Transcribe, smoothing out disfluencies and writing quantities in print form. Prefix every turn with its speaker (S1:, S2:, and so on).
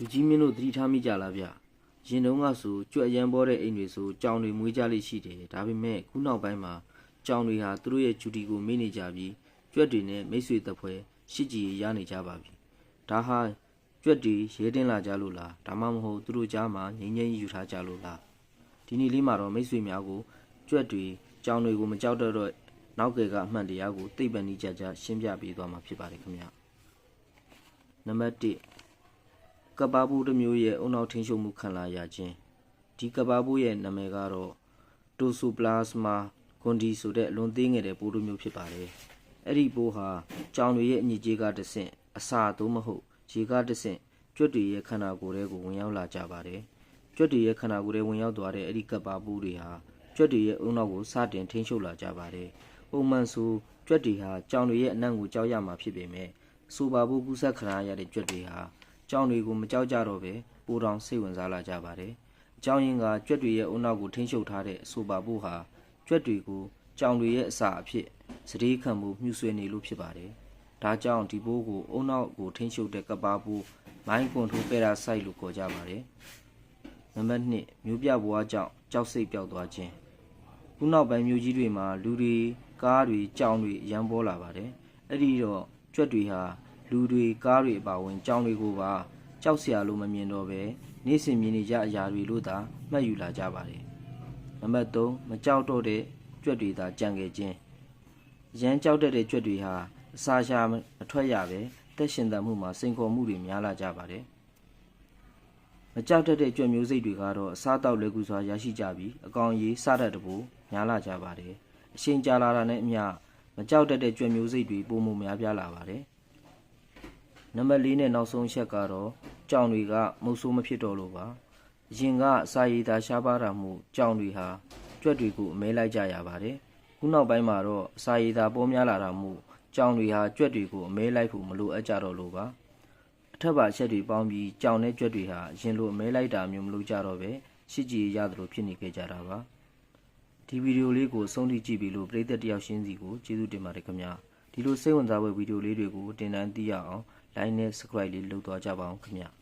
S1: လူကြီးမင်းတို့သတိထားမိကြလားဗျရင်တုံးကဆိုကြွက်ရမ်းပေါ်တဲ့အိမ်တွေဆိုကြောင်တွေမွေးကြလိမ့်ရှိတယ်ဒါပေမဲ့ခုနောက်ပိုင်းမှာကြောင်တွေဟာသူတို့ရဲ့ဂျူတီကိုမေ့နေကြပြီးကြွက်တွေနဲ့မိတ်ဆွေတပွဲရှိကြည်ရနေကြပါပြီဒါဟာကြွက်တွေရဲတင်းလာကြလို့လားဒါမှမဟုတ်သူတို့ကြားမှာငြိမ်းချမ်းယူထားကြလို့လားဒီနေ့လေးမှာတော့မိတ်ဆွေများကိုကြွက်တွေကြောင်တွေကိုမကြောက်တော့နောက်ကကအမှန်တရားကိုသိပ္ပံနည်းကြရှင်းပြပေးသွားမှာဖြစ်ပါတယ်ခင်ဗျနံပါတ်1ကပ္ပဘူးတစ်မျိုးရဲ့အုံနောက်ထင်းရှုပ်မှုခံလာရခြင်းဒီကပ္ပဘူးရဲ့နာမည်ကတော့တိုဆိုပလာစမာဂွန်ဒီဆိုတဲ့အလွန်သေးငယ်တဲ့ပိုးတစ်မျိုးဖြစ်ပါတယ်အဲ့ဒီပိုးဟာကြောင်တွေရဲ့အညစ်အကြေးကတဆင့်အစာသို့မဟုတ်ရေကတဆင့်ကြွက်တွေရဲ့ခန္ဓာကိုယ်ထဲကိုဝင်ရောက်လာကြပါတယ်ကြွက်တွေရဲ့ခန္ဓာကိုယ်ထဲဝင်ရောက်သွားတဲ့အဲ့ဒီကပ္ပဘူးတွေဟာကြွက်တွေရဲ့အုံနောက်ကိုစတင်ထိန်းချုပ်လာကြပါတယ်ပုံမှန်ဆိုကြွက်တွေဟာကြောင်တွေရဲ့အနံ့ကိုကြောက်ရမှာဖြစ်ပေမဲ့ဆိုပါဘူးကူးစက်ခံရတဲ့ကြွက်တွေဟာကြောင်တွေကိုမကြောက်ကြတော့ပဲပိုတောင်စိတ်ဝင်စားလာကြပါတယ်အကြောင်းရင်းကကြွက်တွေရဲ့အုံနောက်ကိုထိန်းချုပ်ထားတဲ့ဆိုပါဘူးဟာကြွက်တွေကိုကြောင်တွေရဲ့အစာအဖြစ်စတေးခံမှုမြှူဆွေနေလို့ဖြစ်ပါတယ်ဒါကြောင့်ဒီပိုးကိုအုံနောက်ကိုထိန်းချုပ်တဲ့ကပ္ပဘူးမိုင်းကွန်ထိုပက်ရာဆိုက်လို့ခေါ်ကြပါတယ်နံပါတ်2မျိုးပြဘွားကြောင့်ကြောက်စိတ်ပျောက်သွားခြင်းခုနောက်ပိုင်းမျိုးကြီးတွေမှာလူတွေကားတွေကြောင်တွေရမ်းပေါ်လာပါတယ်အဲ့ဒီတော့ကြွက်တွေဟာလူတွေကားတွေအပါအဝင်ကြောင်တွေကိုပါကြောက်စရာလို့မမြင်တော့ပဲနေ့စဉ်မြင်နေကြအရာတွေလို့သာမှတ်ယူလာကြပါတယ်နံပါတ်3မကြောက်တော့တဲ့ကြွက်တွေသာကြံခဲ့ခြင်းရမ်းကြောက်တတ်တဲ့ကြွက်တွေဟာအစာရှာမထွက်ရပဲတက်ရှင်သန်မှုမှာစိန်ခေါ်မှုတွေများလာကြပါတယ်မကြောက်တတ်တဲ့ကြွက်မျိုးစိတ်တွေကတော့အစားတောက်လွယ်ကူစွာရရှိကြပြီးအကောင်ကြီးစတတ်တပူများလာကြပါတယ်အချိန်ကြာလာတာနဲ့အမျှမကြောက်တတ်တဲ့ကြွက်မျိုးစိတ်တွေပိုမိုများပြားလာပါတယ်နံပါတ်4နဲ့နောက်ဆုံးချက်ကတော့ကြောင်တွေကမုတ်ဆိုးမဖြစ်တော့လို့ပါအရင်ကစာရည်သာရှားပါတာမှုကြောင်တွေဟာကြွက်တွေကိုအမဲလိုက်ကြရပါတယ်ခုနောက်ပိုင်းမှာတော့စာရည်သာပေါ်များလာတာမှုကြောင်တွေဟာကြွက်တွေကိုအမဲလိုက်ဖို့မလိုအပ်ကြတော့လို့ပါအထက်ပါချက်တွေပေါင်းပြီးကြောင်နဲ့ကြွက်တွေဟာအရင်လိုအမဲလိုက်တာမျိုးမလိုကြတော့ပဲရှိကြည်ရသလိုဖြစ်နေခဲ့ကြတာပါဒီဗီဒီယိုလေးကိုဆုံးထိကြည့်ပြီးလို့ပရိသတ်တယောက်ချင်းစီကိုကျေးဇူးတင်ပါတယ်ခင်ဗျာဒီလိုစိတ်ဝင်စားဖွယ်ဗီဒီယိုလေးတွေကိုတင်တန်းသိရအောင် like နဲ့ subscribe လေးလုပ်သွားကြပါအောင်ခင်ဗျာ